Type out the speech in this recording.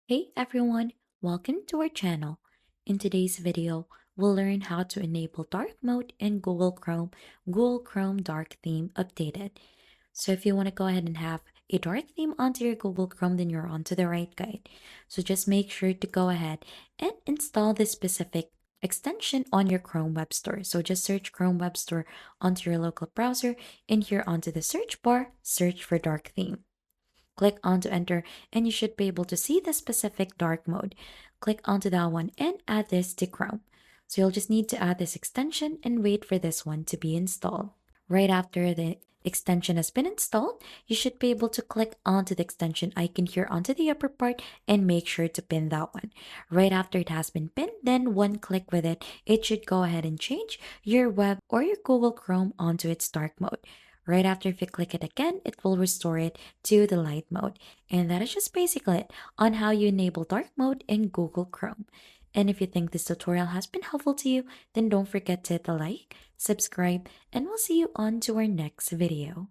Hey everyone, welcome to our channel. In today's video, we'll learn how to enable dark mode in Google Chrome dark theme updated. So if you want to go ahead and have a dark theme onto your Google Chrome, then you're onto the right guide. So just make sure to go ahead and install this specific extension on your Chrome Web Store. So just search Chrome Web Store onto your local browser, and here onto the search bar, search for dark theme. Click on to enter, and you should be able to see the specific dark mode. Click onto that one and add this to Chrome. So you'll just need to add this extension and wait for this one to be installed. Right after the extension has been installed, you should be able to click onto the extension icon here onto the upper part and make sure to pin that one. Right after it has been pinned, then one click with it, it should go ahead and change your web or your Google Chrome onto its dark mode. Right after if you click it again, it will restore it to the light mode. And that is just basically it on how you enable dark mode in Google Chrome. And if you think this tutorial has been helpful to you, then don't forget to hit the like, subscribe, and we'll see you on to our next video.